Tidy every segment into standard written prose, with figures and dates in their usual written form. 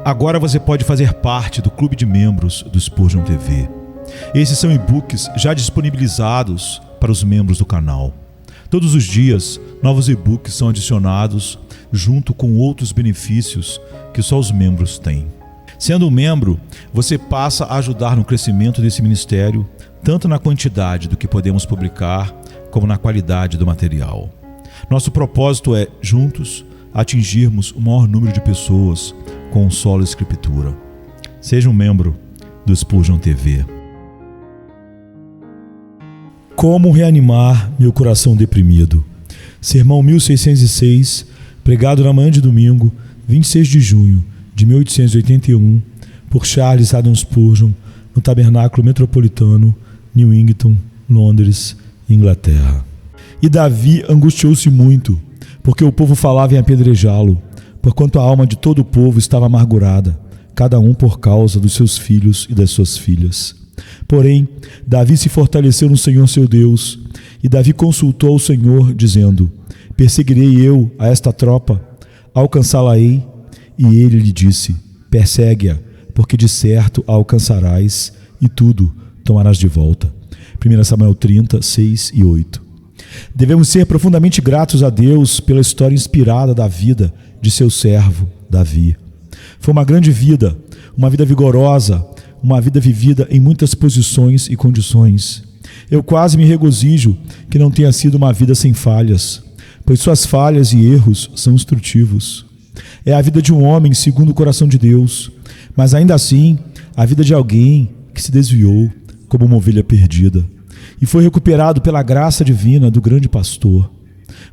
Agora você pode fazer parte do clube de membros do Spurgeon TV. Esses são e-books já disponibilizados para os membros do canal. Todos os dias, novos e-books são adicionados junto com outros benefícios que só os membros têm. Sendo um membro, você passa a ajudar no crescimento desse ministério, tanto na quantidade do que podemos publicar, como na qualidade do material. Nosso propósito é, juntos, atingirmos o maior número de pessoas com solo escritura. Seja um membro do Spurgeon TV. Como reanimar meu coração deprimido? Sermão 1606, pregado na manhã de domingo, 26 de junho de 1881, por Charles Haddon Spurgeon, no Tabernáculo Metropolitano, Newington, Londres, Inglaterra. E Davi angustiou-se muito, porque o povo falava em apedrejá-lo, porquanto a alma de todo o povo estava amargurada, cada um por causa dos seus filhos e das suas filhas. Porém, Davi se fortaleceu no Senhor seu Deus, e Davi consultou ao Senhor, dizendo: perseguirei eu a esta tropa, alcançá-la-ei? E ele lhe disse: persegue-a, porque de certo a alcançarás, e tudo tomarás de volta. 1 Samuel 30, 6 e 8. Devemos ser profundamente gratos a Deus pela história inspirada da vida de seu servo, Davi. Foi uma grande vida, uma vida vigorosa, uma vida vivida em muitas posições e condições. Eu quase me regozijo que não tenha sido uma vida sem falhas, pois suas falhas e erros são instrutivos. É a vida de um homem segundo o coração de Deus, mas ainda assim, a vida de alguém que se desviou como uma ovelha perdida e foi recuperado pela graça divina do grande pastor.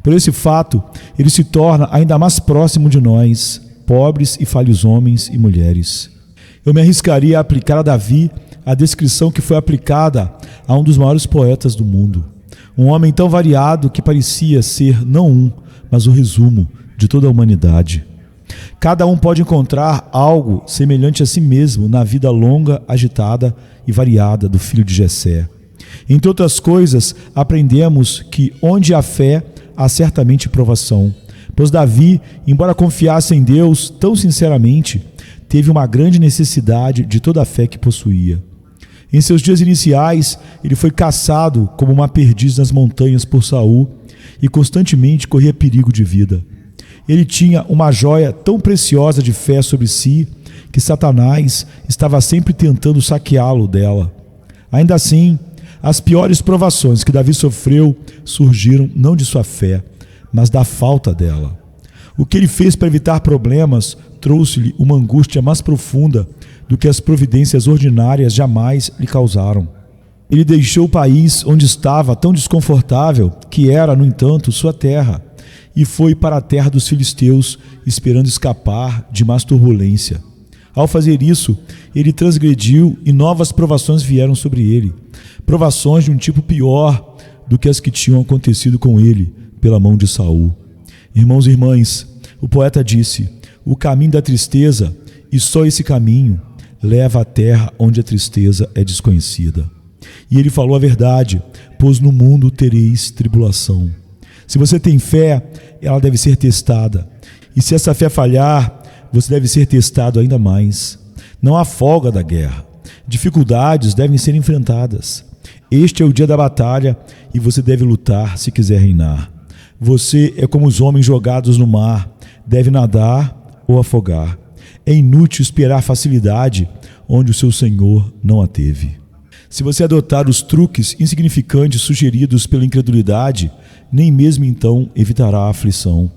Por esse fato, ele se torna ainda mais próximo de nós, pobres e falhos homens e mulheres. Eu me arriscaria a aplicar a Davi a descrição que foi aplicada a um dos maiores poetas do mundo. Um homem tão variado que parecia ser não um, mas o resumo de toda a humanidade. Cada um pode encontrar algo semelhante a si mesmo na vida longa, agitada e variada do filho de Jessé. Entre outras coisas, aprendemos que onde há fé, há certamente provação. Pois Davi, embora confiasse em Deus tão sinceramente, teve uma grande necessidade de toda a fé que possuía. Em seus dias iniciais, ele foi caçado como uma perdiz nas montanhas por Saul e constantemente corria perigo de vida. Ele tinha uma joia tão preciosa de fé sobre si que Satanás estava sempre tentando saqueá-lo dela. Ainda assim, as piores provações que Davi sofreu surgiram não de sua fé, mas da falta dela. O que ele fez para evitar problemas trouxe-lhe uma angústia mais profunda do que as providências ordinárias jamais lhe causaram. Ele deixou o país onde estava tão desconfortável, que era, no entanto, sua terra, e foi para a terra dos filisteus, esperando escapar de mais turbulência. Ao fazer isso, ele transgrediu e novas provações vieram sobre ele, provações de um tipo pior do que as que tinham acontecido com ele pela mão de Saul. Irmãos e irmãs, o poeta disse: o caminho da tristeza, e só esse caminho, leva à terra onde a tristeza é desconhecida. E ele falou a verdade: pois no mundo tereis tribulação. Se você tem fé, ela deve ser testada. E se essa fé falhar, você deve ser testado ainda mais. Não há folga da guerra. Dificuldades devem ser enfrentadas. Este é o dia da batalha e você deve lutar se quiser reinar. Você é como os homens jogados no mar, deve nadar ou afogar. É inútil esperar facilidade onde o seu Senhor não a teve. Se você adotar os truques insignificantes sugeridos pela incredulidade, nem mesmo então evitará a aflição.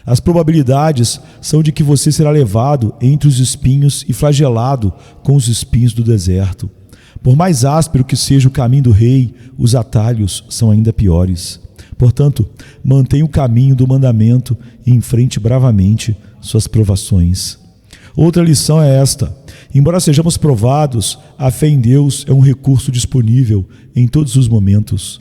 As probabilidades são de que você será levado entre os espinhos e flagelado com os espinhos do deserto. Por mais áspero que seja o caminho do rei, os atalhos são ainda piores. Portanto, mantenha o caminho do mandamento e enfrente bravamente suas provações. Outra lição é esta: embora sejamos provados, a fé em Deus é um recurso disponível em todos os momentos.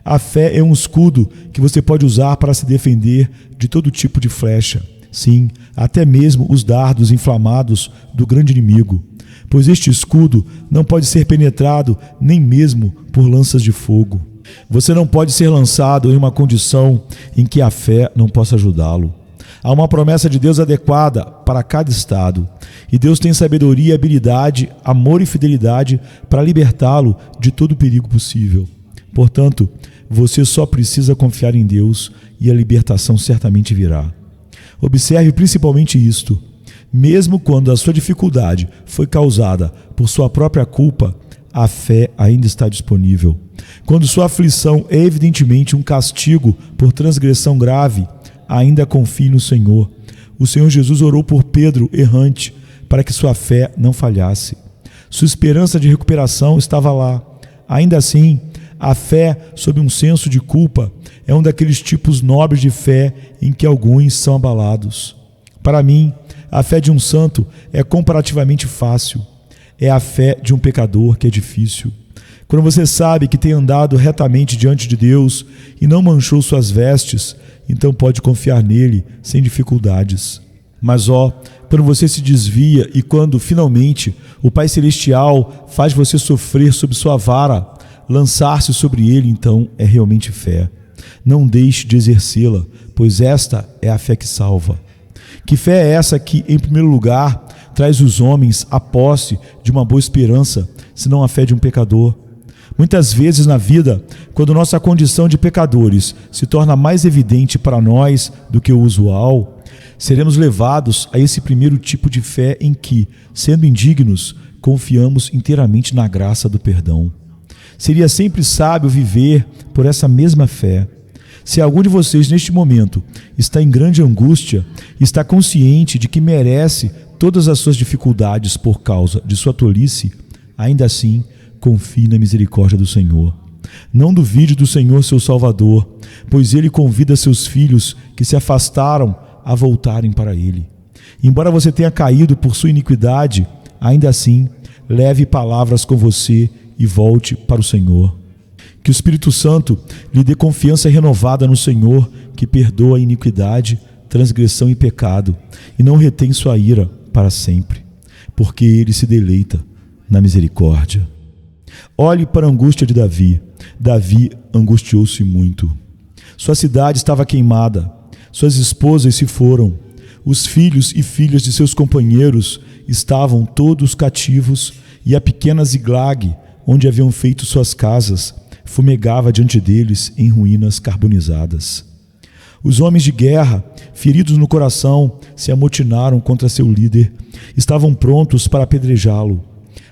A fé é um escudo que você pode usar para se defender de todo tipo de flecha. Sim, até mesmo os dardos inflamados do grande inimigo. Pois este escudo não pode ser penetrado nem mesmo por lanças de fogo. Você não pode ser lançado em uma condição em que a fé não possa ajudá-lo. Há uma promessa de Deus adequada para cada estado. E Deus tem sabedoria, habilidade, amor e fidelidade para libertá-lo de todo perigo possível. Portanto, você só precisa confiar em Deus e a libertação certamente virá. Observe principalmente isto. Mesmo quando a sua dificuldade foi causada por sua própria culpa, a fé ainda está disponível. Quando sua aflição é evidentemente um castigo por transgressão grave, ainda confie no Senhor. O Senhor Jesus orou por Pedro, errante, para que sua fé não falhasse. Sua esperança de recuperação estava lá. Ainda assim, a fé sob um senso de culpa é um daqueles tipos nobres de fé em que alguns são abalados. Para mim, a fé de um santo é comparativamente fácil. É a fé de um pecador que é difícil. Quando você sabe que tem andado retamente diante de Deus e não manchou suas vestes, então pode confiar nele sem dificuldades. Mas quando você se desvia e quando, finalmente, o Pai Celestial faz você sofrer sob sua vara, lançar-se sobre ele, então, é realmente fé. Não deixe de exercê-la, pois esta é a fé que salva. Que fé é essa que, em primeiro lugar, traz os homens à posse de uma boa esperança, senão a fé de um pecador? Muitas vezes na vida, quando nossa condição de pecadores se torna mais evidente para nós do que o usual, seremos levados a esse primeiro tipo de fé em que, sendo indignos, confiamos inteiramente na graça do perdão. Seria sempre sábio viver por essa mesma fé. Se algum de vocês neste momento está em grande angústia, está consciente de que merece todas as suas dificuldades por causa de sua tolice, ainda assim, confie na misericórdia do Senhor. Não duvide do Senhor, seu Salvador, pois Ele convida seus filhos que se afastaram a voltarem para Ele. Embora você tenha caído por sua iniquidade, ainda assim, leve palavras com você e volte para o Senhor. Que o Espírito Santo lhe dê confiança renovada no Senhor, que perdoa a iniquidade, transgressão e pecado, e não retém sua ira para sempre, porque Ele se deleita na misericórdia. Olhe para a angústia de Davi. Davi angustiou-se muito. Sua cidade estava queimada, suas esposas se foram, os filhos e filhas de seus companheiros estavam todos cativos, e a pequena Ziglag, onde haviam feito suas casas, fumegava diante deles em ruínas carbonizadas. Os homens de guerra, feridos no coração, se amotinaram contra seu líder, estavam prontos para apedrejá-lo.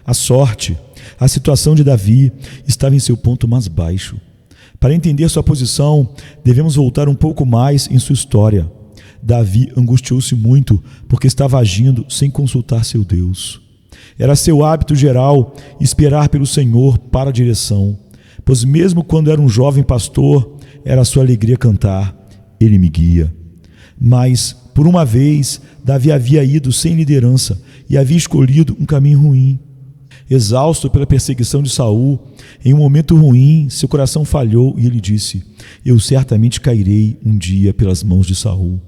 A situação de Davi estava em seu ponto mais baixo. Para entender sua posição, devemos voltar um pouco mais em sua história. Davi angustiou-se muito porque estava agindo sem consultar seu Deus. Era seu hábito geral esperar pelo Senhor para a direção, pois mesmo quando era um jovem pastor, era sua alegria cantar: Ele me guia. Mas, por uma vez, Davi havia ido sem liderança e havia escolhido um caminho ruim. Exausto pela perseguição de Saul, em um momento ruim, seu coração falhou e ele disse: eu certamente cairei um dia pelas mãos de Saul.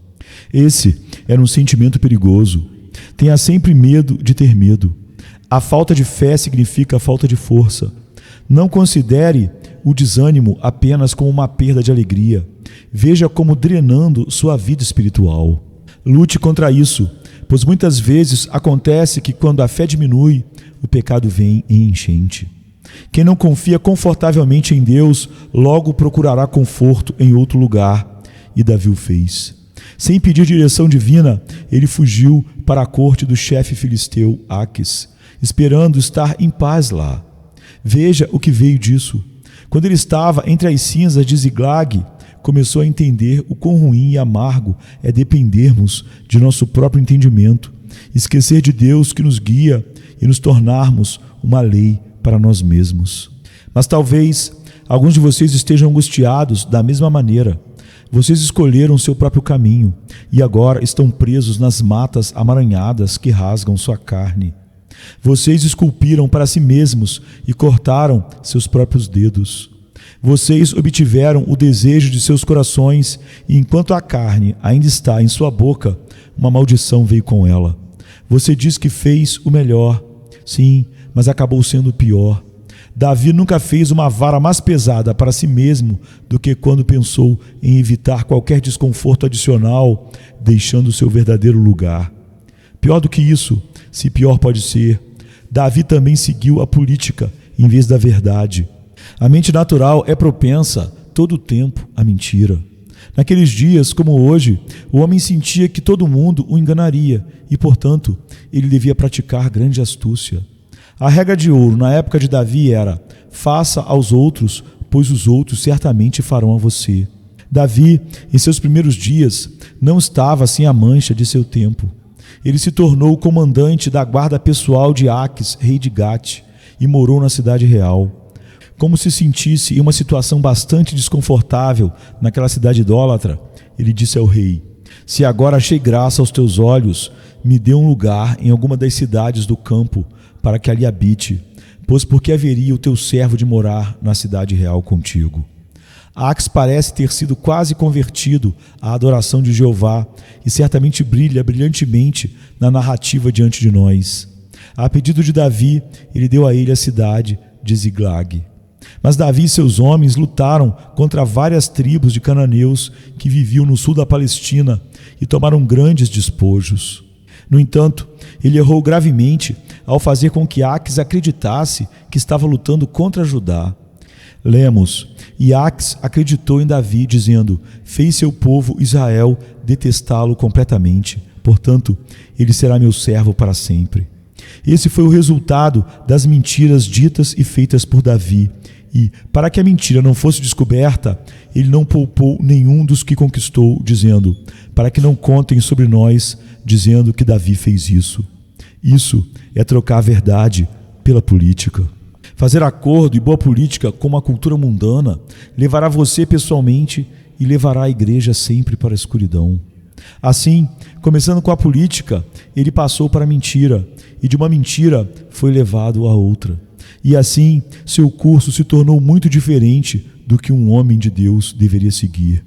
Esse era um sentimento perigoso. Tenha sempre medo de ter medo. A falta de fé significa a falta de força. Não considere o desânimo apenas como uma perda de alegria. Veja como drenando sua vida espiritual. Lute contra isso, pois muitas vezes acontece que quando a fé diminui, o pecado vem em enchente. Quem não confia confortavelmente em Deus, logo procurará conforto em outro lugar, e Davi o fez. Sem pedir direção divina, ele fugiu para a corte do chefe filisteu Aques, esperando estar em paz lá. Veja o que veio disso. Quando ele estava entre as cinzas de Ziglag, começou a entender o quão ruim e amargo é dependermos de nosso próprio entendimento, esquecer de Deus que nos guia e nos tornarmos uma lei para nós mesmos. Mas talvez alguns de vocês estejam angustiados da mesma maneira. Vocês escolheram seu próprio caminho e agora estão presos nas matas amaranhadas que rasgam sua carne. Vocês esculpiram para si mesmos e cortaram seus próprios dedos. Vocês obtiveram o desejo de seus corações e enquanto a carne ainda está em sua boca, uma maldição veio com ela. Você diz que fez o melhor. Sim, mas acabou sendo o pior. Davi nunca fez uma vara mais pesada para si mesmo do que quando pensou em evitar qualquer desconforto adicional, deixando o seu verdadeiro lugar. Pior do que isso, se pior pode ser, Davi também seguiu a política em vez da verdade. A mente natural é propensa todo o tempo à mentira. Naqueles dias, como hoje, o homem sentia que todo mundo o enganaria e, portanto, ele devia praticar grande astúcia. A regra de ouro na época de Davi era: faça aos outros, pois os outros certamente farão a você. Davi, em seus primeiros dias, não estava sem a mancha de seu tempo. Ele se tornou o comandante da guarda pessoal de Aques, rei de Gate, e morou na cidade real. Como se sentisse em uma situação bastante desconfortável naquela cidade idólatra, ele disse ao rei: se agora achei graça aos teus olhos, me dê um lugar em alguma das cidades do campo, para que ali habite, pois por que haveria o teu servo de morar na cidade real contigo? Aques parece ter sido quase convertido à adoração de Jeová e certamente brilha brilhantemente na narrativa diante de nós. A pedido de Davi, ele deu a ele a cidade de Ziglag. Mas Davi e seus homens lutaram contra várias tribos de cananeus que viviam no sul da Palestina e tomaram grandes despojos. No entanto, ele errou gravemente ao fazer com que Aques acreditasse que estava lutando contra Judá. Lemos: e Aques acreditou em Davi, dizendo: fez seu povo Israel detestá-lo completamente, portanto, ele será meu servo para sempre. Esse foi o resultado das mentiras ditas e feitas por Davi. E, para que a mentira não fosse descoberta, ele não poupou nenhum dos que conquistou, dizendo: para que não contem sobre nós, dizendo que Davi fez isso. Isso é trocar a verdade pela política. Fazer acordo e boa política com uma cultura mundana levará você pessoalmente e levará a igreja sempre para a escuridão. Assim, começando com a política, ele passou para a mentira, e de uma mentira foi levado a outra. E assim, seu curso se tornou muito diferente do que um homem de Deus deveria seguir.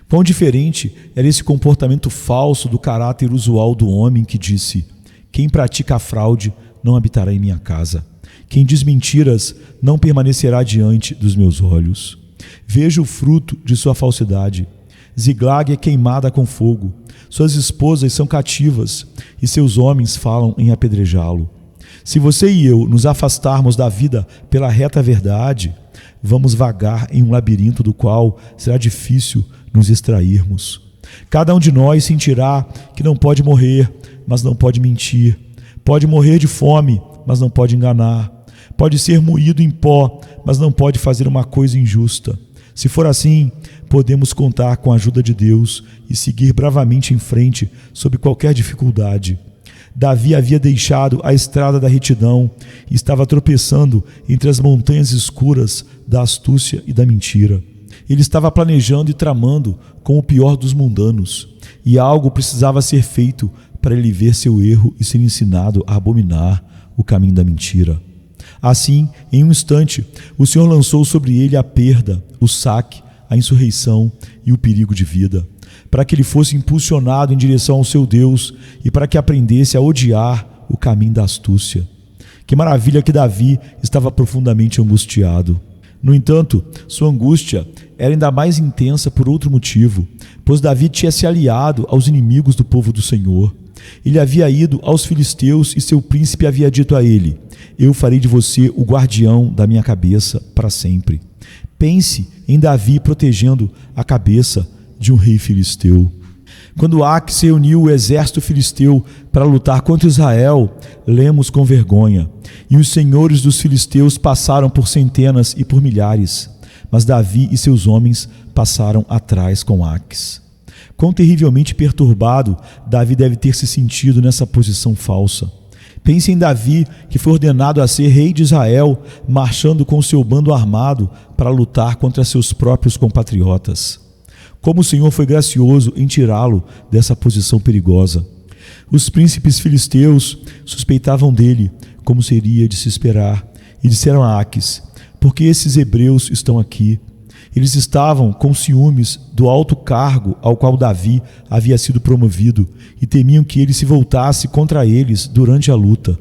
Quão diferente era esse comportamento falso do caráter usual do homem que disse: quem pratica a fraude não habitará em minha casa. Quem diz mentiras não permanecerá diante dos meus olhos. Veja o fruto de sua falsidade. Ziglag é queimada com fogo. Suas esposas são cativas e seus homens falam em apedrejá-lo. Se você e eu nos afastarmos da vida pela reta verdade, vamos vagar em um labirinto do qual será difícil nos extrairmos. Cada um de nós sentirá que não pode morrer, mas não pode mentir. Pode morrer de fome, mas não pode enganar. Pode ser moído em pó, mas não pode fazer uma coisa injusta. Se for assim, podemos contar com a ajuda de Deus e seguir bravamente em frente sob qualquer dificuldade. Davi havia deixado a estrada da retidão e estava tropeçando entre as montanhas escuras da astúcia e da mentira. Ele estava planejando e tramando com o pior dos mundanos, e algo precisava ser feito para ele ver seu erro e ser ensinado a abominar o caminho da mentira. Assim, em um instante, o Senhor lançou sobre ele a perda, o saque, a insurreição e o perigo de vida, para que ele fosse impulsionado em direção ao seu Deus e para que aprendesse a odiar o caminho da astúcia. Que maravilha que Davi estava profundamente angustiado. No entanto, sua angústia era ainda mais intensa por outro motivo, pois Davi tinha se aliado aos inimigos do povo do Senhor. Ele havia ido aos filisteus e seu príncipe havia dito a ele: eu farei de você o guardião da minha cabeça para sempre. Pense em Davi protegendo a cabeça de um rei filisteu. Quando Aques reuniu o exército filisteu para lutar contra Israel, lemos com vergonha: e os senhores dos filisteus passaram por centenas e por milhares, mas Davi e seus homens passaram atrás com Aques. Quão terrivelmente perturbado Davi deve ter se sentido nessa posição falsa. Pense em Davi, que foi ordenado a ser rei de Israel, marchando com seu bando armado para lutar contra seus próprios compatriotas. Como o Senhor foi gracioso em tirá-lo dessa posição perigosa. Os príncipes filisteus suspeitavam dele, como seria de se esperar, e disseram a Aques: por que esses hebreus estão aqui? Eles estavam com ciúmes do alto cargo ao qual Davi havia sido promovido e temiam que ele se voltasse contra eles durante a luta.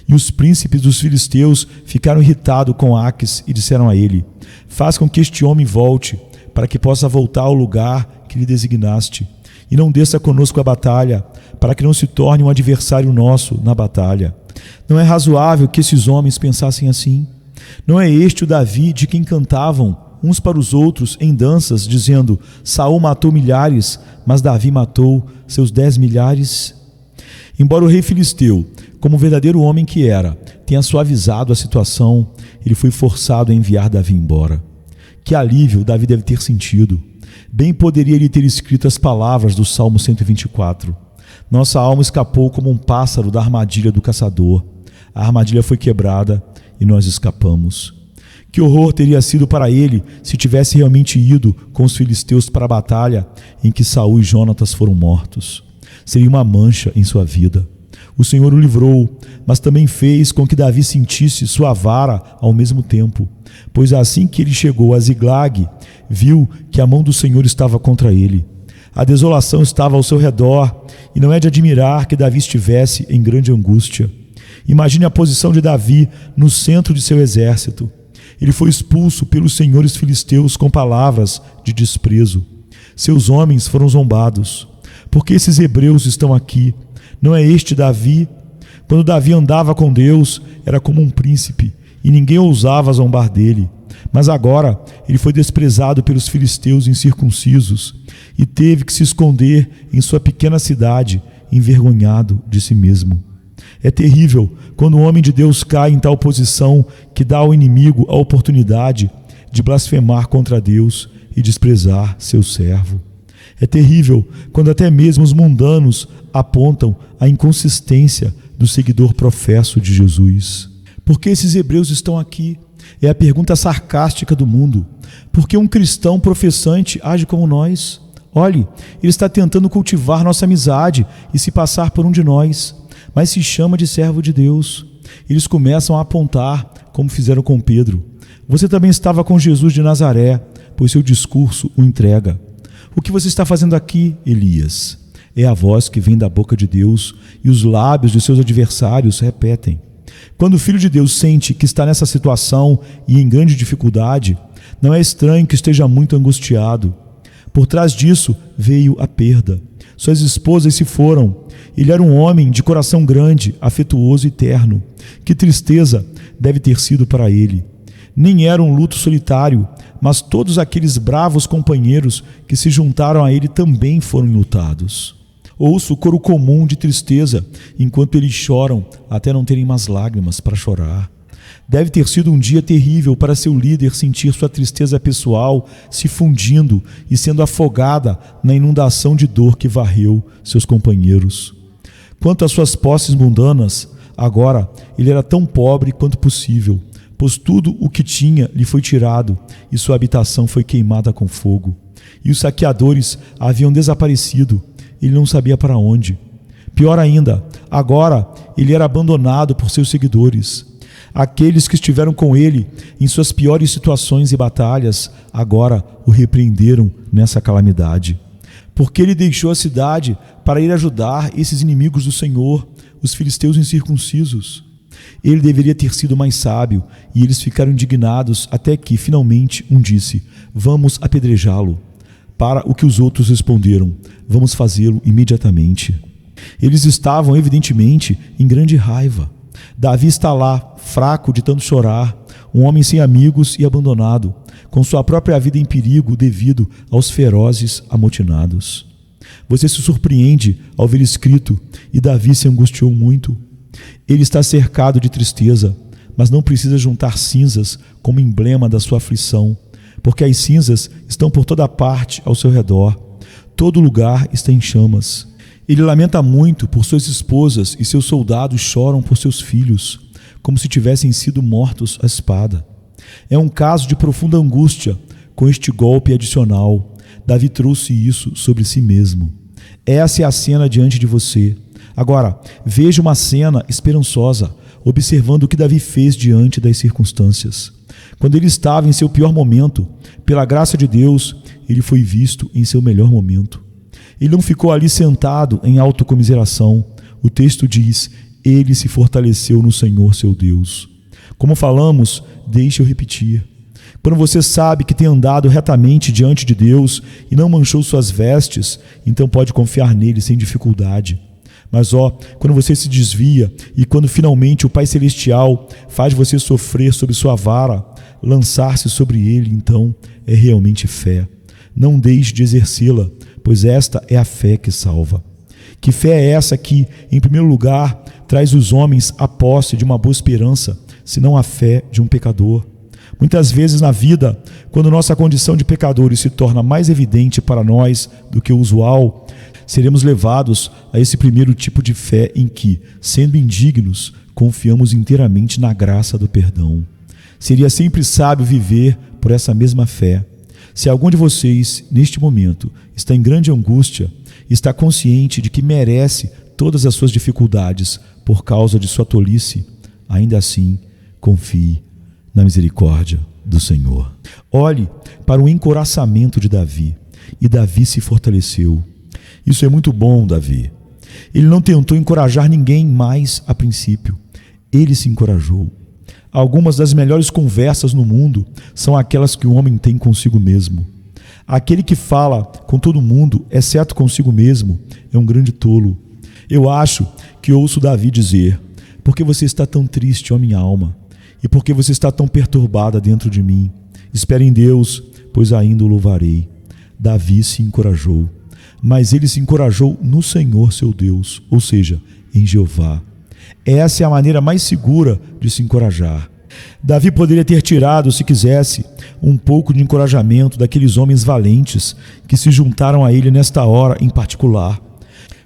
E os príncipes dos filisteus ficaram irritados com Aques e disseram a ele: faz com que este homem volte, para que possa voltar ao lugar que lhe designaste, e não desça conosco a batalha, para que não se torne um adversário nosso na batalha. Não é razoável que esses homens pensassem assim? Não é este o Davi de quem cantavam uns para os outros em danças, dizendo: Saul matou milhares, mas Davi matou seus 10 milhares? Embora o rei filisteu, como verdadeiro homem que era, tenha suavizado a situação, ele foi forçado a enviar Davi embora. Que alívio Davi deve ter sentido! Bem poderia ele ter escrito as palavras do Salmo 124. Nossa alma escapou como um pássaro da armadilha do caçador. A armadilha foi quebrada e nós escapamos. Que horror teria sido para ele se tivesse realmente ido com os filisteus para a batalha em que Saul e Jonatas foram mortos. Seria uma mancha em sua vida. O Senhor o livrou, mas também fez com que Davi sentisse sua vara ao mesmo tempo, pois assim que ele chegou a Ziglag, viu que a mão do Senhor estava contra ele. A desolação estava ao seu redor, e não é de admirar que Davi estivesse em grande angústia. Imagine a posição de Davi no centro de seu exército. Ele foi expulso pelos senhores filisteus com palavras de desprezo. Seus homens foram zombados. Por que esses hebreus estão aqui? Não é este Davi? Quando Davi andava com Deus, era como um príncipe, e ninguém ousava zombar dele. Mas agora ele foi desprezado pelos filisteus incircuncisos e teve que se esconder em sua pequena cidade, envergonhado de si mesmo. É terrível quando o homem de Deus cai em tal posição que dá ao inimigo a oportunidade de blasfemar contra Deus e desprezar seu servo. É terrível quando até mesmo os mundanos apontam a inconsistência do seguidor professo de Jesus. Por que esses hebreus estão aqui? É a pergunta sarcástica do mundo. Por que um cristão professante age como nós? Olhe, ele está tentando cultivar nossa amizade e se passar por um de nós, mas se chama de servo de Deus. Eles começam a apontar, como fizeram com Pedro. Você também estava com Jesus de Nazaré, pois seu discurso o entrega. O que você está fazendo aqui, Elias? É a voz que vem da boca de Deus e os lábios de seus adversários repetem. Quando o Filho de Deus sente que está nessa situação e em grande dificuldade, não é estranho que esteja muito angustiado. Por trás disso veio a perda. Suas esposas se foram. Ele era um homem de coração grande, afetuoso e terno. Que tristeza deve ter sido para ele. Nem era um luto solitário, mas todos aqueles bravos companheiros que se juntaram a ele também foram enlutados. Ouço o coro comum de tristeza, enquanto eles choram até não terem mais lágrimas para chorar. Deve ter sido um dia terrível para seu líder sentir sua tristeza pessoal se fundindo e sendo afogada na inundação de dor que varreu seus companheiros. Quanto às suas posses mundanas, agora ele era tão pobre quanto possível, pois tudo o que tinha lhe foi tirado e sua habitação foi queimada com fogo. E os saqueadores haviam desaparecido, ele não sabia para onde. Pior ainda, agora ele era abandonado por seus seguidores. Aqueles que estiveram com ele em suas piores situações e batalhas, agora o repreenderam nessa calamidade. Porque ele deixou a cidade para ir ajudar esses inimigos do Senhor, os filisteus incircuncisos. Ele deveria ter sido mais sábio, e eles ficaram indignados até que, finalmente, um disse: vamos apedrejá-lo. Para o que os outros responderam: vamos fazê-lo imediatamente. Eles estavam, evidentemente, em grande raiva. Davi está lá, fraco de tanto chorar, um homem sem amigos e abandonado, com sua própria vida em perigo devido aos ferozes amotinados. Você se surpreende ao ver escrito: e Davi se angustiou muito. Ele está cercado de tristeza, mas não precisa juntar cinzas como emblema da sua aflição, porque as cinzas estão por toda parte ao seu redor. Todo lugar está em chamas. Ele lamenta muito por suas esposas e seus soldados choram por seus filhos, como se tivessem sido mortos à espada. É um caso de profunda angústia. Com este golpe adicional, Davi trouxe isso sobre si mesmo. Essa é a cena diante de você. Agora, veja uma cena esperançosa, observando o que Davi fez diante das circunstâncias. Quando ele estava em seu pior momento, pela graça de Deus, ele foi visto em seu melhor momento. Ele não ficou ali sentado em autocomiseração. O texto diz: ele se fortaleceu no Senhor seu Deus. Como falamos, deixe eu repetir. Quando você sabe que tem andado retamente diante de Deus e não manchou suas vestes, então pode confiar nele sem dificuldade. Mas quando você se desvia e quando finalmente o Pai Celestial faz você sofrer sob sua vara, lançar-se sobre ele, então é realmente fé. Não deixe de exercê-la, pois esta é a fé que salva. Que fé é essa que, em primeiro lugar, traz os homens à posse de uma boa esperança, senão a fé de um pecador? Muitas vezes na vida, quando nossa condição de pecadores se torna mais evidente para nós do que o usual, seremos levados a esse primeiro tipo de fé em que, sendo indignos, confiamos inteiramente na graça do perdão. Seria sempre sábio viver por essa mesma fé. Se algum de vocês, neste momento, está em grande angústia, está consciente de que merece todas as suas dificuldades por causa de sua tolice, ainda assim, confie na misericórdia do Senhor. Olhe para o encoraçamento de Davi, e Davi se fortaleceu. Isso é muito bom, Davi. Ele não tentou encorajar ninguém mais a princípio. Ele se encorajou. Algumas das melhores conversas no mundo são aquelas que o homem tem consigo mesmo. Aquele que fala com todo mundo, exceto consigo mesmo, é um grande tolo. Eu acho que ouço Davi dizer: por que você está tão triste, ó minha alma? E por que você está tão perturbada dentro de mim? Espere em Deus, pois ainda o louvarei. Davi se encorajou, mas ele se encorajou no Senhor seu Deus, ou seja, em Jeová. Essa é a maneira mais segura de se encorajar. Davi poderia ter tirado, se quisesse, um pouco de encorajamento daqueles homens valentes que se juntaram a ele nesta hora em particular,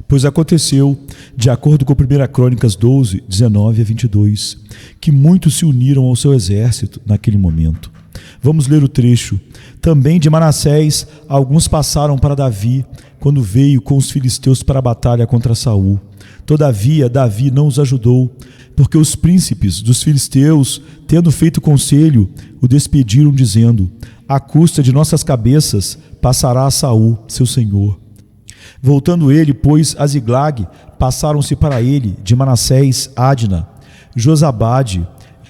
pois aconteceu, de acordo com 1 Crônicas 12, 19 a 22, que muitos se uniram ao seu exército naquele momento. Vamos ler o trecho. Também de Manassés, alguns passaram para Davi, quando veio com os filisteus para a batalha contra Saul. Todavia, Davi não os ajudou, porque os príncipes dos filisteus, tendo feito conselho, o despediram, dizendo: à custa de nossas cabeças passará a Saul, seu senhor. Voltando ele, pois, a Ziglag, passaram-se para ele, de Manassés, Adna, Josabade,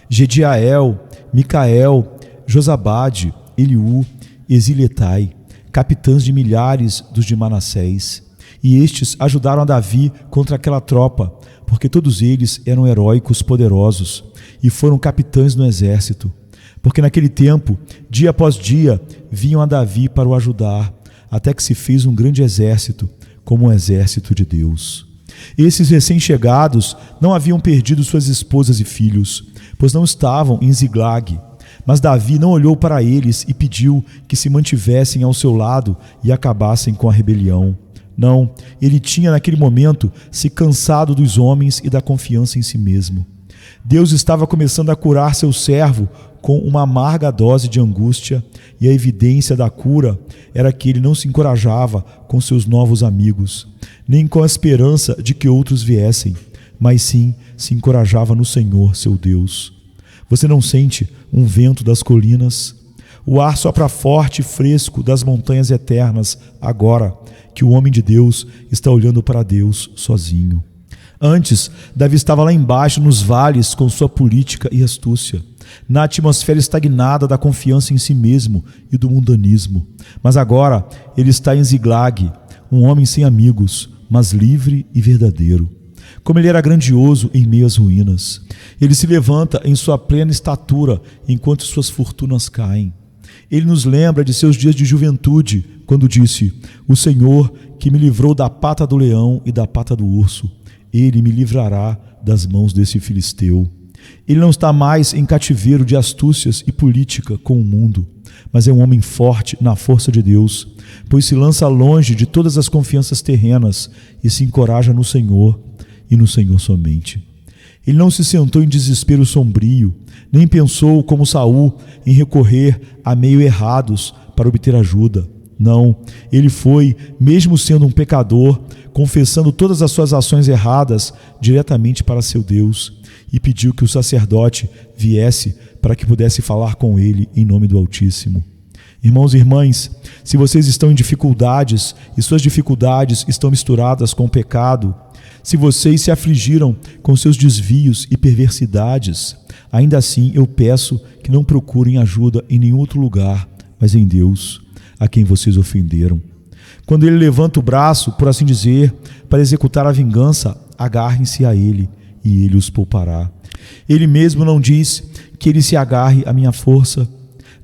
Gediael, Micael, Josabade, Eliú, Eziletai, capitães de milhares dos de Manassés. E estes ajudaram a Davi contra aquela tropa, porque todos eles eram heróicos poderosos e foram capitães no exército. Porque naquele tempo, dia após dia, vinham a Davi para o ajudar, até que se fez um grande exército, como o exército de Deus. Esses recém-chegados não haviam perdido suas esposas e filhos, pois não estavam em Ziglag. Mas Davi não olhou para eles e pediu que se mantivessem ao seu lado e acabassem com a rebelião. Não, ele tinha naquele momento se cansado dos homens e da confiança em si mesmo. Deus estava começando a curar seu servo com uma amarga dose de angústia, e a evidência da cura era que ele não se encorajava com seus novos amigos, nem com a esperança de que outros viessem, mas sim se encorajava no Senhor, seu Deus. Você não sente um vento das colinas? O ar sopra forte e fresco das montanhas eternas, agora que o homem de Deus está olhando para Deus sozinho. Antes, Davi estava lá embaixo nos vales com sua política e astúcia, na atmosfera estagnada da confiança em si mesmo e do mundanismo. Mas agora ele está em Ziglag, um homem sem amigos, mas livre e verdadeiro. Como ele era grandioso em meio às ruínas. Ele se levanta em sua plena estatura enquanto suas fortunas caem. Ele nos lembra de seus dias de juventude, quando disse: o Senhor que me livrou da pata do leão e da pata do urso, ele me livrará das mãos desse filisteu. Ele não está mais em cativeiro de astúcias e política com o mundo, mas é um homem forte na força de Deus, pois se lança longe de todas as confianças terrenas e se encoraja no Senhor e no Senhor somente. Ele não se sentou em desespero sombrio, nem pensou, como Saul, em recorrer a meios errados para obter ajuda. Não, ele foi, mesmo sendo um pecador, confessando todas as suas ações erradas diretamente para seu Deus, e pediu que o sacerdote viesse para que pudesse falar com ele em nome do Altíssimo. Irmãos e irmãs, se vocês estão em dificuldades e suas dificuldades estão misturadas com o pecado, Se vocês se afligiram com seus desvios e perversidades, ainda assim eu peço que não procurem ajuda em nenhum outro lugar, mas em Deus, a quem vocês ofenderam. Quando ele levanta o braço, por assim dizer, para executar a vingança, agarrem-se a ele, e ele os poupará. Ele mesmo não diz que ele se agarre à minha força.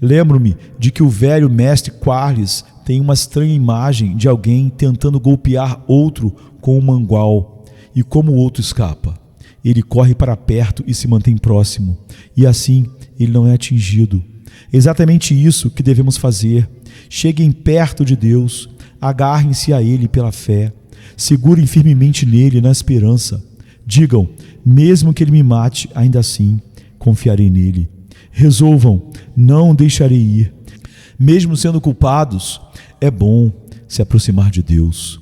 Lembro-me de que o velho mestre Quarles tem uma estranha imagem de alguém tentando golpear outro com um mangual, e como o outro escapa. Ele corre para perto e se mantém próximo, e assim ele não é atingido. É exatamente isso que devemos fazer. Cheguem perto de Deus, agarrem-se a Ele pela fé, segurem firmemente nele na esperança. Digam, mesmo que Ele me mate, ainda assim confiarei nele. Resolvam, não o deixarei ir. Mesmo sendo culpados, é bom se aproximar de Deus.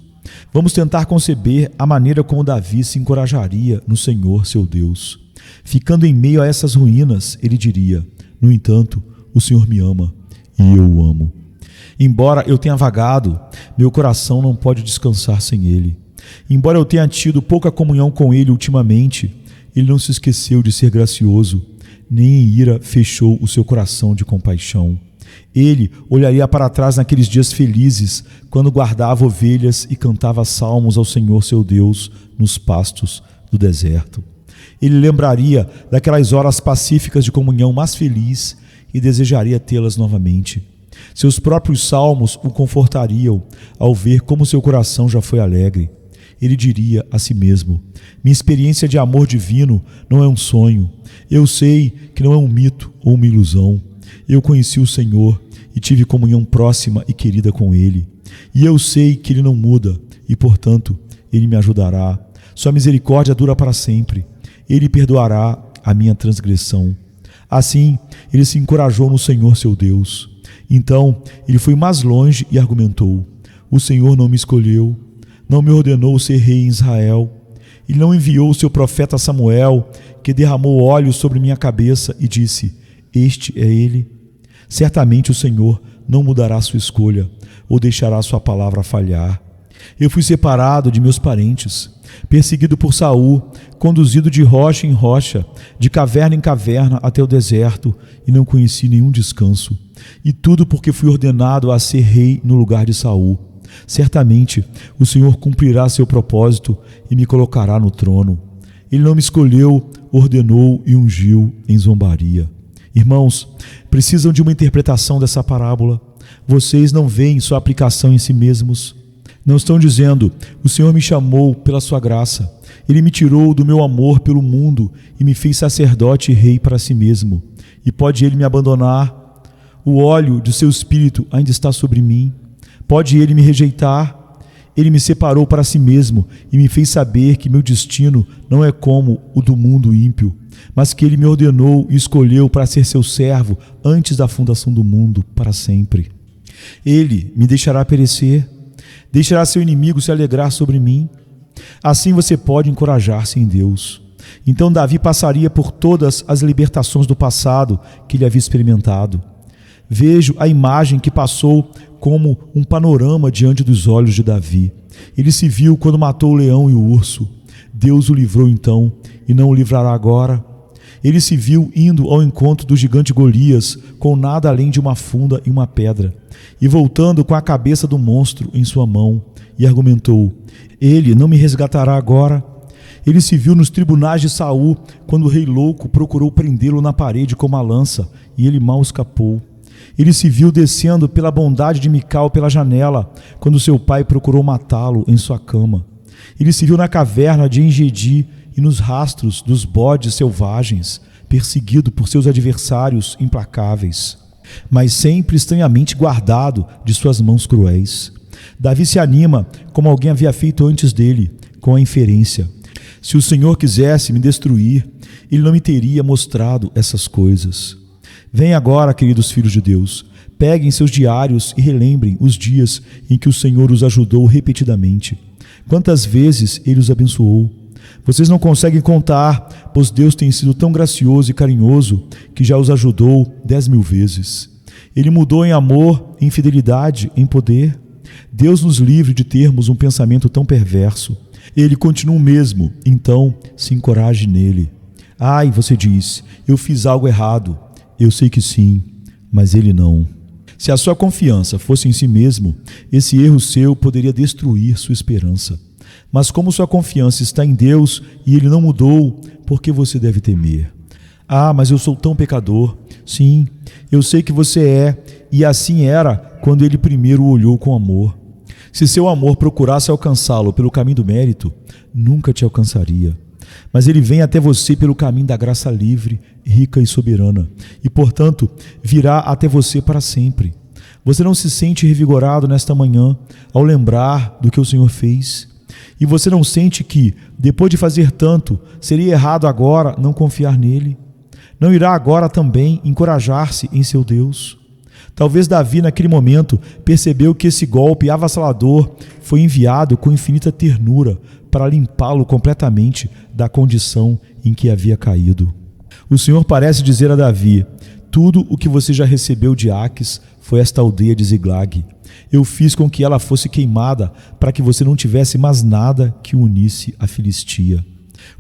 Vamos tentar conceber a maneira como Davi se encorajaria no Senhor, seu Deus. Ficando em meio a essas ruínas, ele diria: no entanto, o Senhor me ama e eu o amo. Embora eu tenha vagado, meu coração não pode descansar sem ele. Embora eu tenha tido pouca comunhão com ele ultimamente, ele não se esqueceu de ser gracioso, nem em ira fechou o seu coração de compaixão. Ele olharia para trás naqueles dias felizes, quando guardava ovelhas e cantava salmos ao Senhor seu Deus nos pastos do deserto. Ele lembraria daquelas horas pacíficas de comunhão mais feliz e desejaria tê-las novamente. Seus próprios salmos o confortariam ao ver como seu coração já foi alegre. Ele diria a si mesmo: minha experiência de amor divino não é um sonho. Eu sei que não é um mito ou uma ilusão. Eu conheci o Senhor e tive comunhão próxima e querida com Ele. E eu sei que Ele não muda e, portanto, Ele me ajudará. Sua misericórdia dura para sempre. Ele perdoará a minha transgressão. Assim, ele se encorajou no Senhor seu Deus. Então, ele foi mais longe e argumentou: o Senhor não me escolheu, não me ordenou ser rei em Israel. Ele não enviou o seu profeta Samuel, que derramou óleo sobre minha cabeça e disse: este é ele. Certamente o Senhor não mudará sua escolha ou deixará sua palavra falhar. Eu fui separado de meus parentes, perseguido por Saul, conduzido de rocha em rocha, de caverna em caverna até o deserto, e não conheci nenhum descanso. E tudo porque fui ordenado a ser rei no lugar de Saul. Certamente o Senhor cumprirá seu propósito e me colocará no trono. Ele não me escolheu, ordenou e ungiu em zombaria. Irmãos, precisam de uma interpretação dessa parábola. Vocês não veem sua aplicação em si mesmos. Não estão dizendo: o Senhor me chamou pela sua graça. Ele me tirou do meu amor pelo mundo e me fez sacerdote e rei para si mesmo. E pode ele me abandonar? O óleo de seu espírito ainda está sobre mim. Pode ele me rejeitar? Ele me separou para si mesmo e me fez saber que meu destino não é como o do mundo ímpio, mas que ele me ordenou e escolheu para ser seu servo antes da fundação do mundo, para sempre. Ele me deixará perecer? Deixará seu inimigo se alegrar sobre mim? Assim você pode encorajar-se em Deus. Então Davi passaria por todas as libertações do passado que ele havia experimentado. Vejo a imagem que passou como um panorama diante dos olhos de Davi. Ele se viu quando matou o leão e o urso. Deus o livrou então e não o livrará agora. Ele se viu indo ao encontro do gigante Golias com nada além de uma funda e uma pedra, e voltando com a cabeça do monstro em sua mão, e argumentou: ele não me resgatará agora. Ele se viu nos tribunais de Saul quando o rei louco procurou prendê-lo na parede com uma lança, e ele mal escapou. Ele se viu descendo pela bondade de Mical pela janela, quando seu pai procurou matá-lo em sua cama. Ele se viu na caverna de Engedi e nos rastros dos bodes selvagens, perseguido por seus adversários implacáveis, mas sempre estranhamente guardado de suas mãos cruéis. Davi se anima, como alguém havia feito antes dele, com a inferência: se o Senhor quisesse me destruir, ele não me teria mostrado essas coisas. Vem agora, queridos filhos de Deus, peguem seus diários e relembrem os dias em que o Senhor os ajudou repetidamente. Quantas vezes Ele os abençoou? Vocês não conseguem contar, pois Deus tem sido tão gracioso e carinhoso que já os ajudou 10.000 vezes. Ele mudou em amor, em fidelidade, em poder. Deus nos livre de termos um pensamento tão perverso. Ele continua o mesmo, então se encoraje nele. Ai, você diz, eu fiz algo errado. Eu sei que sim, mas ele não. Se a sua confiança fosse em si mesmo, esse erro seu poderia destruir sua esperança. Mas como sua confiança está em Deus e ele não mudou, por que você deve temer? Ah, mas eu sou tão pecador. Sim, eu sei que você é, e assim era quando ele primeiro o olhou com amor. Se seu amor procurasse alcançá-lo pelo caminho do mérito, nunca te alcançaria. Mas ele vem até você pelo caminho da graça livre, rica e soberana, e, portanto, virá até você para sempre. Você não se sente revigorado nesta manhã ao lembrar do que o Senhor fez? E você não sente que, depois de fazer tanto, seria errado agora não confiar nele? Não irá agora também encorajar-se em seu Deus? Talvez Davi, naquele momento, percebeu que esse golpe avassalador foi enviado com infinita ternura para limpá-lo completamente da condição em que havia caído. O Senhor parece dizer a Davi: tudo o que você já recebeu de Aques foi esta aldeia de Ziglag. Eu fiz com que ela fosse queimada para que você não tivesse mais nada que unisse a Filistia.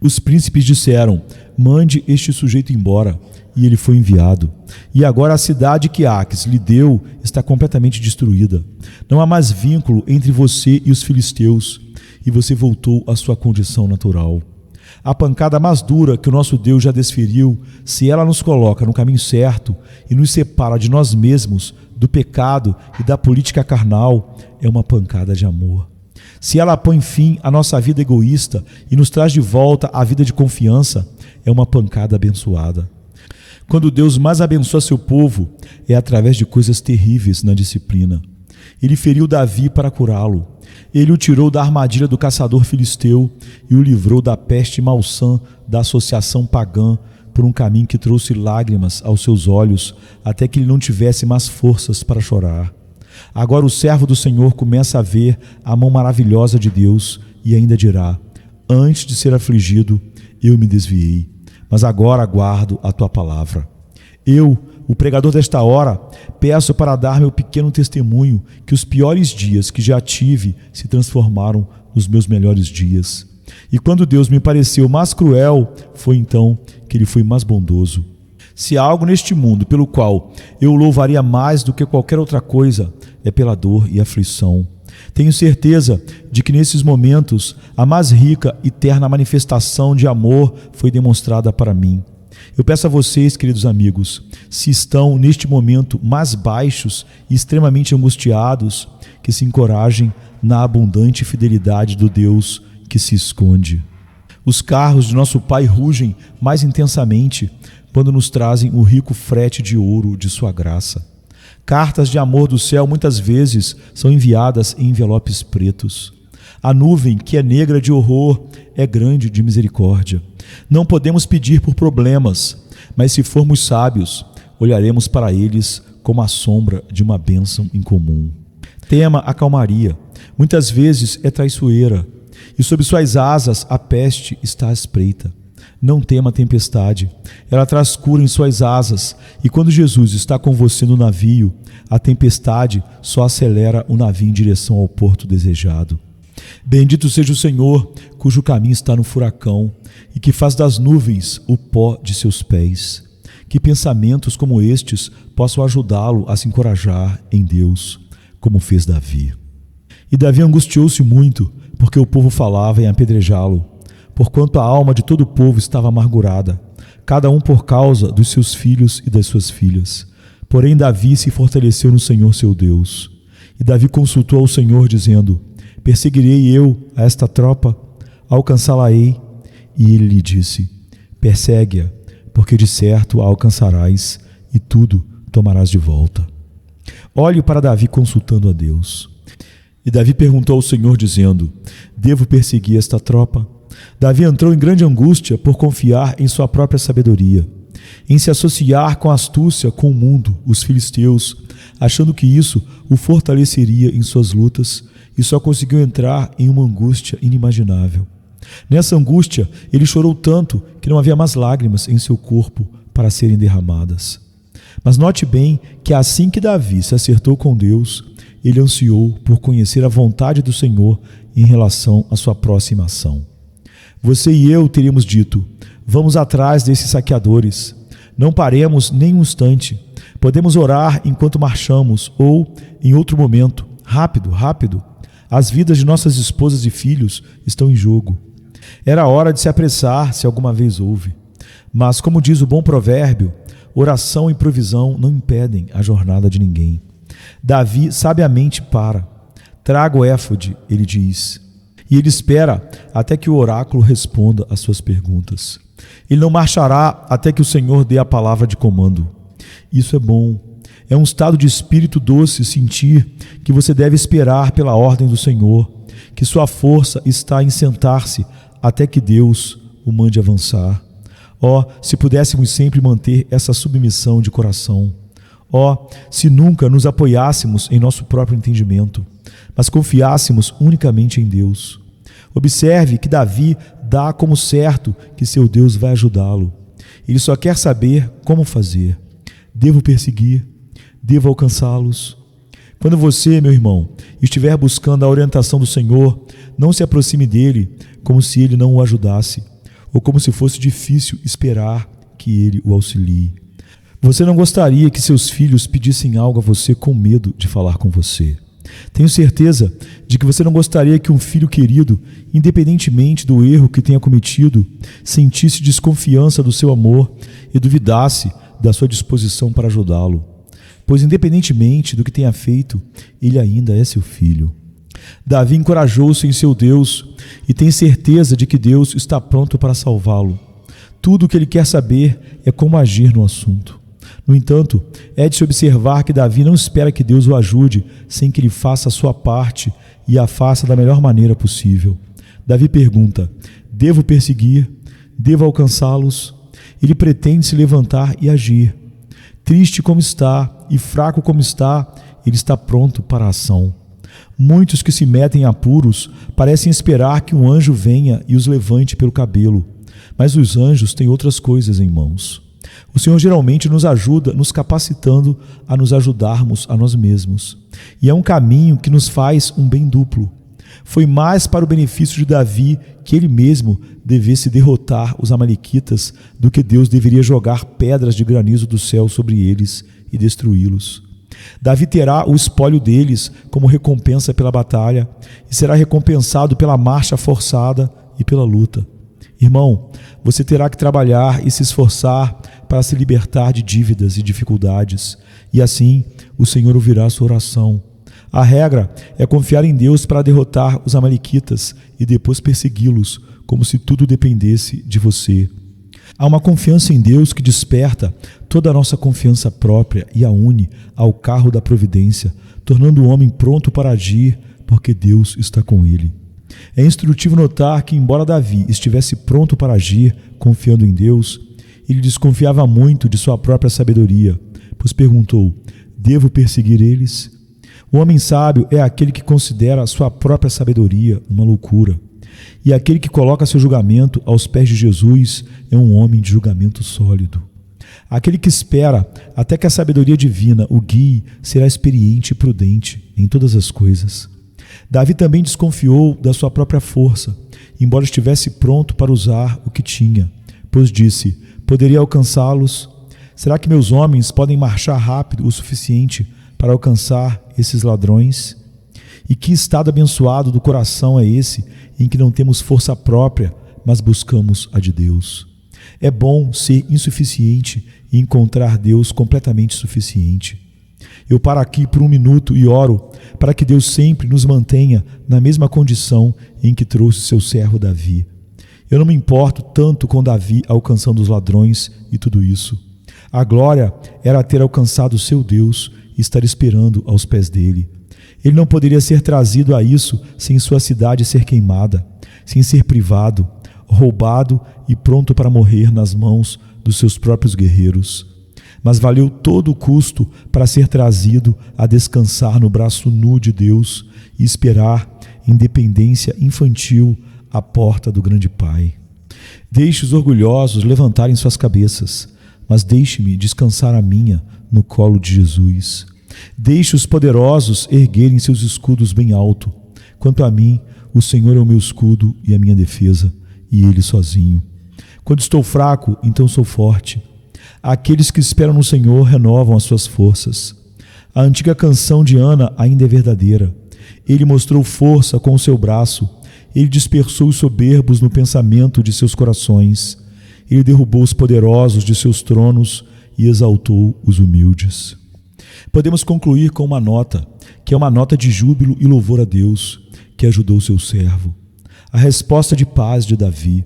Os príncipes disseram: mande este sujeito embora. E ele foi enviado. E agora a cidade que Aques lhe deu está completamente destruída. Não há mais vínculo entre você e os filisteus, e você voltou à sua condição natural. A pancada mais dura que o nosso Deus já desferiu, se ela nos coloca no caminho certo e nos separa de nós mesmos, do pecado e da política carnal, é uma pancada de amor. Se ela põe fim à nossa vida egoísta e nos traz de volta à vida de confiança, é uma pancada abençoada. Quando Deus mais abençoa seu povo, é através de coisas terríveis na disciplina. Ele feriu Davi para curá-lo. Ele o tirou da armadilha do caçador filisteu e o livrou da peste malsã da associação pagã por um caminho que trouxe lágrimas aos seus olhos até que ele não tivesse mais forças para chorar. Agora o servo do Senhor começa a ver a mão maravilhosa de Deus e ainda dirá: antes de ser afligido, eu me desviei, mas agora aguardo a tua palavra. Eu, o pregador desta hora, peço para dar meu pequeno testemunho que os piores dias que já tive se transformaram nos meus melhores dias. E quando Deus me pareceu mais cruel, foi então que Ele foi mais bondoso. Se há algo neste mundo pelo qual eu louvaria mais do que qualquer outra coisa, é pela dor e aflição. Tenho certeza de que nesses momentos a mais rica e terna manifestação de amor foi demonstrada para mim. Eu peço a vocês, queridos amigos, se estão neste momento mais baixos e extremamente angustiados, que se encorajem na abundante fidelidade do Deus que se esconde. Os carros de nosso Pai rugem mais intensamente quando nos trazem o rico frete de ouro de sua graça. Cartas de amor do céu muitas vezes são enviadas em envelopes pretos. A nuvem, que é negra de horror, é grande de misericórdia. Não podemos pedir por problemas, mas se formos sábios, olharemos para eles como a sombra de uma bênção incomum. Tema a calmaria, muitas vezes é traiçoeira, e sob suas asas a peste está à espreita. Não tema a tempestade, ela traz cura em suas asas, e quando Jesus está com você no navio, a tempestade só acelera o navio em direção ao porto desejado. Bendito seja o Senhor, cujo caminho está no furacão, e que faz das nuvens o pó de seus pés. Que pensamentos como estes possam ajudá-lo a se encorajar em Deus, como fez Davi. E Davi angustiou-se muito, porque o povo falava em apedrejá-lo, porquanto a alma de todo o povo estava amargurada, cada um por causa dos seus filhos e das suas filhas. Porém Davi se fortaleceu no Senhor seu Deus. E Davi consultou ao Senhor, dizendo: perseguirei eu a esta tropa? Alcançá-la-ei? E ele lhe disse: persegue-a, porque de certo a alcançarás, e tudo tomarás de volta. Olhe para Davi consultando a Deus. E Davi perguntou ao Senhor, dizendo: devo perseguir esta tropa? Davi entrou em grande angústia por confiar em sua própria sabedoria, em se associar com astúcia com o mundo, os filisteus, achando que isso o fortaleceria em suas lutas, e só conseguiu entrar em uma angústia inimaginável. Nessa angústia, ele chorou tanto que não havia mais lágrimas em seu corpo para serem derramadas. Mas note bem que assim que Davi se acertou com Deus, ele ansiou por conhecer a vontade do Senhor em relação à sua próxima ação. Você e eu teríamos dito: vamos atrás desses saqueadores, não paremos nem um instante, podemos orar enquanto marchamos ou, em outro momento, rápido, rápido, as vidas de nossas esposas e filhos estão em jogo. Era hora de se apressar se alguma vez houve. Mas, como diz o bom provérbio, oração e provisão não impedem a jornada de ninguém. Davi sabiamente para. Traga o éfode, ele diz. E ele espera até que o oráculo responda às suas perguntas. Ele não marchará até que o Senhor dê a palavra de comando. Isso é bom. É um estado de espírito doce sentir que você deve esperar pela ordem do Senhor, que sua força está em sentar-se até que Deus o mande avançar. Se pudéssemos sempre manter essa submissão de coração. Se nunca nos apoiássemos em nosso próprio entendimento, mas confiássemos unicamente em Deus. Observe que Davi dá como certo que seu Deus vai ajudá-lo. Ele só quer saber como fazer. Devo perseguir? Devo alcançá-los? Quando você, meu irmão, estiver buscando a orientação do Senhor, não se aproxime dele como se ele não o ajudasse, ou como se fosse difícil esperar que ele o auxilie. Você não gostaria que seus filhos pedissem algo a você com medo de falar com você. Tenho certeza de que você não gostaria que um filho querido, independentemente do erro que tenha cometido, sentisse desconfiança do seu amor e duvidasse da sua disposição para ajudá-lo. Pois, independentemente do que tenha feito, ele ainda é seu filho. Davi encorajou-se em seu Deus e tem certeza de que Deus está pronto para salvá-lo. Tudo o que ele quer saber é como agir no assunto. No entanto, é de se observar que Davi não espera que Deus o ajude sem que ele faça a sua parte e a faça da melhor maneira possível. Davi pergunta: devo perseguir? Devo alcançá-los? Ele pretende se levantar e agir. Triste como está e fraco como está, ele está pronto para a ação. Muitos que se metem em apuros parecem esperar que um anjo venha e os levante pelo cabelo, mas os anjos têm outras coisas em mãos. O Senhor geralmente nos ajuda, nos capacitando a nos ajudarmos a nós mesmos. E é um caminho que nos faz um bem duplo. Foi mais para o benefício de Davi que ele mesmo devesse derrotar os amalequitas do que Deus deveria jogar pedras de granizo do céu sobre eles e destruí-los. Davi terá o espólio deles como recompensa pela batalha e será recompensado pela marcha forçada e pela luta. Irmão, você terá que trabalhar e se esforçar para se libertar de dívidas e dificuldades, e assim o Senhor ouvirá a sua oração. A regra é confiar em Deus para derrotar os amalequitas e depois persegui-los, como se tudo dependesse de você. Há uma confiança em Deus que desperta toda a nossa confiança própria e a une ao carro da providência, tornando o homem pronto para agir, porque Deus está com ele. É instrutivo notar que, embora Davi estivesse pronto para agir, confiando em Deus, ele desconfiava muito de sua própria sabedoria, pois perguntou: devo perseguir eles? O homem sábio é aquele que considera a sua própria sabedoria uma loucura. E aquele que coloca seu julgamento aos pés de Jesus é um homem de julgamento sólido. Aquele que espera até que a sabedoria divina o guie será experiente e prudente em todas as coisas. Davi também desconfiou da sua própria força, embora estivesse pronto para usar o que tinha, pois disse: poderia alcançá-los? Será que meus homens podem marchar rápido o suficiente para alcançar esses ladrões? E que estado abençoado do coração é esse, em que não temos força própria, mas buscamos a de Deus. É bom ser insuficiente e encontrar Deus completamente suficiente. Eu paro aqui por um minuto e oro para que Deus sempre nos mantenha na mesma condição em que trouxe seu servo Davi. Eu não me importo tanto com Davi alcançando os ladrões e tudo isso. A glória era ter alcançado seu Deus e estar esperando aos pés dele. Ele não poderia ser trazido a isso sem sua cidade ser queimada, sem ser privado, roubado e pronto para morrer nas mãos dos seus próprios guerreiros. Mas valeu todo o custo para ser trazido a descansar no braço nu de Deus e esperar em dependência infantil à porta do grande Pai. Deixe os orgulhosos levantarem suas cabeças. mas deixe-me descansar a minha no colo de Jesus. Deixe os poderosos erguerem seus escudos bem alto. Quanto a mim, o Senhor é o meu escudo e a minha defesa, e Ele sozinho. Quando estou fraco, então sou forte. Aqueles que esperam no Senhor renovam as suas forças. A antiga canção de Ana ainda é verdadeira. Ele mostrou força com o seu braço. Ele dispersou os soberbos no pensamento de seus corações. Ele derrubou os poderosos de seus tronos e exaltou os humildes. Podemos concluir com uma nota, que é uma nota de júbilo e louvor a Deus, que ajudou seu servo. A resposta de paz de Davi.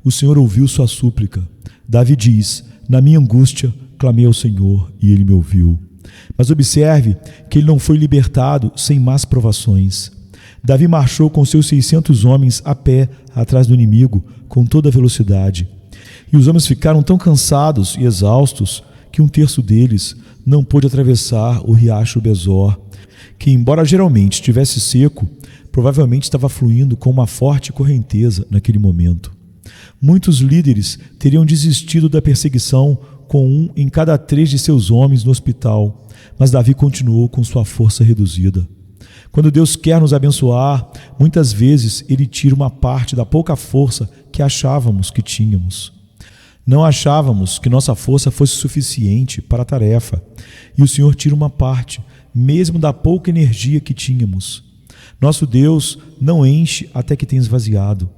O Senhor ouviu sua súplica. Davi diz: na minha angústia clamei ao Senhor e Ele me ouviu. Mas observe que ele não foi libertado sem más provações. Davi marchou com seus 600 homens a pé atrás do inimigo com toda a velocidade. E os homens ficaram tão cansados e exaustos que um terço deles não pôde atravessar o riacho Besor, que, embora geralmente estivesse seco, provavelmente estava fluindo com uma forte correnteza naquele momento. Muitos líderes teriam desistido da perseguição com 1 em cada 3 de seus homens no hospital, mas Davi continuou com sua força reduzida. Quando Deus quer nos abençoar, muitas vezes Ele tira uma parte da pouca força que achávamos que tínhamos. Não achávamos que nossa força fosse suficiente para a tarefa, e o Senhor tira uma parte, mesmo da pouca energia que tínhamos. Nosso Deus não enche até que tenha esvaziado.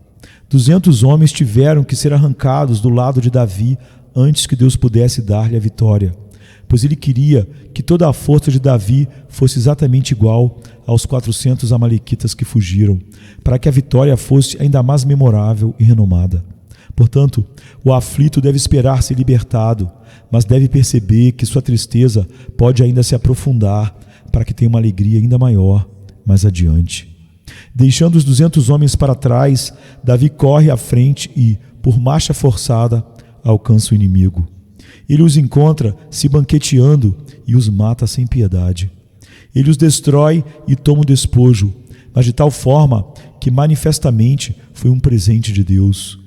200 homens tiveram que ser arrancados do lado de Davi antes que Deus pudesse dar-lhe a vitória, pois Ele queria que toda a força de Davi fosse exatamente igual aos 400 amalequitas que fugiram, para que a vitória fosse ainda mais memorável e renomada. Portanto, o aflito deve esperar ser libertado, mas deve perceber que sua tristeza pode ainda se aprofundar para que tenha uma alegria ainda maior mais adiante. Deixando os 200 homens para trás, Davi corre à frente e, por marcha forçada, alcança o inimigo. Ele os encontra se banqueteando e os mata sem piedade. Ele os destrói e toma o despojo, mas de tal forma que manifestamente foi um presente de Deus.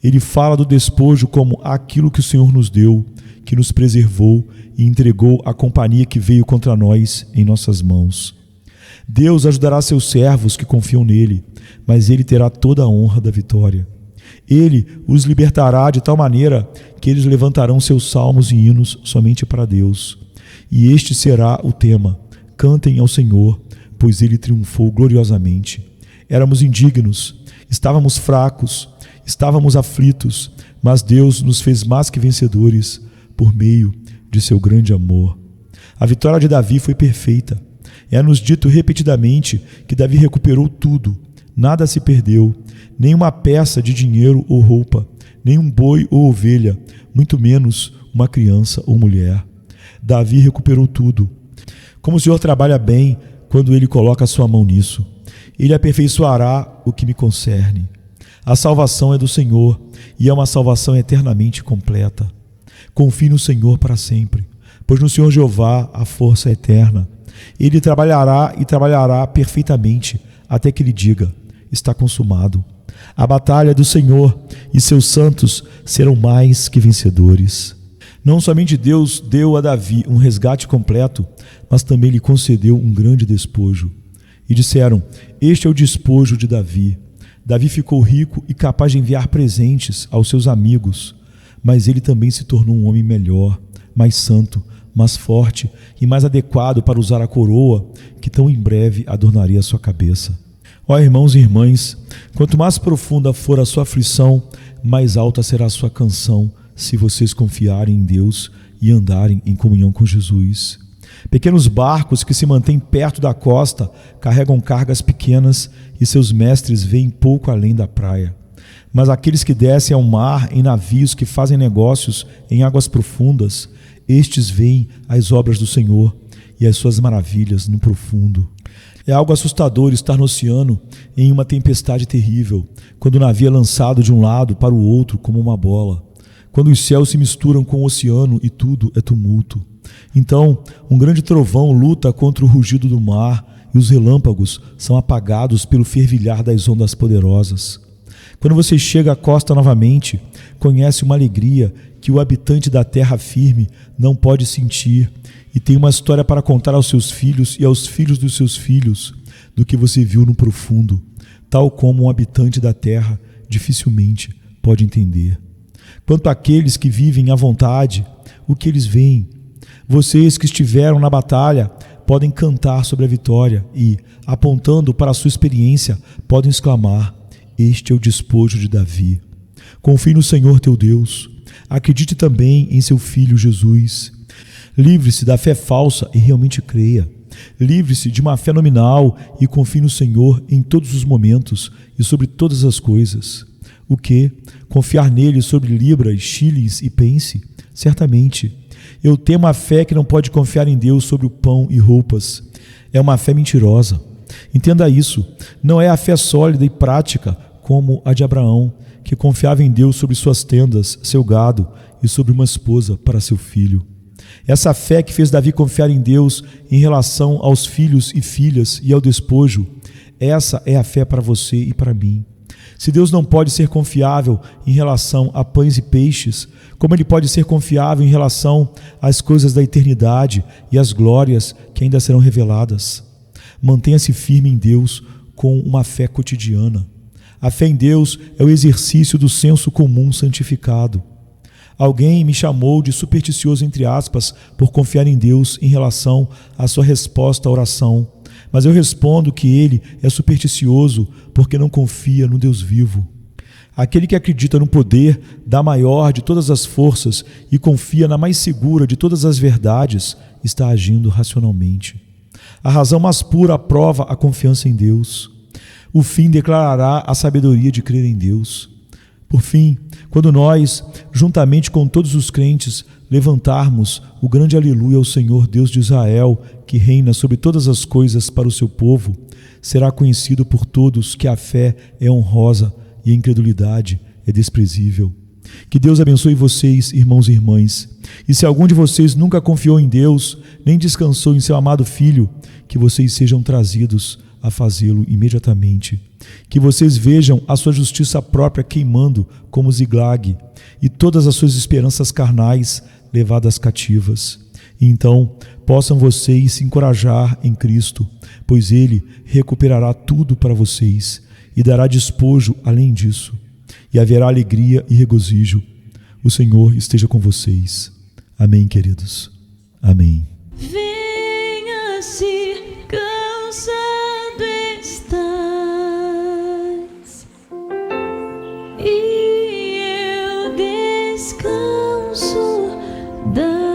Ele fala do despojo como aquilo que o Senhor nos deu, que nos preservou e entregou a companhia que veio contra nós em nossas mãos. Deus ajudará seus servos que confiam nele, mas ele terá toda a honra da vitória. Ele os libertará de tal maneira que eles levantarão seus salmos e hinos somente para Deus. E este será o tema: cantem ao Senhor, pois ele triunfou gloriosamente. Éramos indignos, estávamos fracos, estávamos aflitos, mas Deus nos fez mais que vencedores por meio de seu grande amor. A vitória de Davi foi perfeita. É-nos dito repetidamente que Davi recuperou tudo, nada se perdeu, nem uma peça de dinheiro ou roupa, nem um boi ou ovelha, muito menos uma criança ou mulher. Davi recuperou tudo. Como o Senhor trabalha bem quando Ele coloca a sua mão nisso. Ele aperfeiçoará o que me concerne. A salvação é do Senhor e é uma salvação eternamente completa. Confie no Senhor para sempre, pois no Senhor Jeová a força é eterna. Ele trabalhará e trabalhará perfeitamente até que Ele diga: está consumado. A batalha é do Senhor e seus santos serão mais que vencedores. Não somente Deus deu a Davi um resgate completo, mas também lhe concedeu um grande despojo. E disseram: este é o despojo de Davi. Davi ficou rico e capaz de enviar presentes aos seus amigos, mas ele também se tornou um homem melhor, mais santo, mais forte e mais adequado para usar a coroa que tão em breve adornaria a sua cabeça. Ó irmãos e irmãs, quanto mais profunda for a sua aflição, mais alta será a sua canção, se vocês confiarem em Deus e andarem em comunhão com Jesus. Pequenos barcos que se mantêm perto da costa carregam cargas pequenas e seus mestres veem pouco além da praia. Mas aqueles que descem ao mar em navios que fazem negócios em águas profundas, estes veem as obras do Senhor e as suas maravilhas no profundo. É algo assustador estar no oceano em uma tempestade terrível, quando o navio é lançado de um lado para o outro como uma bola, quando os céus se misturam com o oceano e tudo é tumulto. Então, um grande trovão luta contra o rugido do mar e os relâmpagos são apagados pelo fervilhar das ondas poderosas. Quando você chega à costa novamente, conhece uma alegria que o habitante da terra firme não pode sentir, e tem uma história para contar aos seus filhos e aos filhos dos seus filhos do que você viu no profundo, tal como um habitante da terra dificilmente pode entender. Quanto àqueles que vivem à vontade, o que eles veem? Vocês que estiveram na batalha podem cantar sobre a vitória e, apontando para a sua experiência, podem exclamar: este é o despojo de Davi. Confie no Senhor teu Deus. Acredite também em seu Filho Jesus. Livre-se da fé falsa e realmente creia. Livre-se de uma fé nominal e confie no Senhor em todos os momentos e sobre todas as coisas. O que? Confiar nele sobre libras, shillings e pence? Certamente. Eu tenho uma fé que não pode confiar em Deus sobre o pão e roupas. É uma fé mentirosa. Entenda isso. Não é a fé sólida e prática como a de Abraão, que confiava em Deus sobre suas tendas, seu gado e sobre uma esposa para seu filho. Essa fé que fez Davi confiar em Deus em relação aos filhos e filhas e ao despojo, essa é a fé para você e para mim. Se Deus não pode ser confiável em relação a pães e peixes, como Ele pode ser confiável em relação às coisas da eternidade e às glórias que ainda serão reveladas? Mantenha-se firme em Deus com uma fé cotidiana. A fé em Deus é o exercício do senso comum santificado. Alguém me chamou de supersticioso, entre aspas, por confiar em Deus em relação à sua resposta à oração. Mas eu respondo que ele é supersticioso porque não confia no Deus vivo. Aquele que acredita no poder da maior de todas as forças e confia na mais segura de todas as verdades está agindo racionalmente. A razão mais pura aprova a confiança em Deus. O fim declarará a sabedoria de crer em Deus. Por fim, quando nós, juntamente com todos os crentes, levantarmos o grande aleluia ao Senhor Deus de Israel, que reina sobre todas as coisas para o seu povo, será conhecido por todos que a fé é honrosa e a incredulidade é desprezível. Que Deus abençoe vocês, irmãos e irmãs. E se algum de vocês nunca confiou em Deus, nem descansou em seu amado Filho, que vocês sejam trazidos a fazê-lo imediatamente. Que vocês vejam a sua justiça própria queimando como Ziglag e todas as suas esperanças carnais levadas cativas. E então possam vocês se encorajar em Cristo, pois Ele recuperará tudo para vocês e dará despojo além disso. E haverá alegria e regozijo. O Senhor esteja com vocês. Amém, queridos. Amém. Venha se cansado estás, e eu descanso da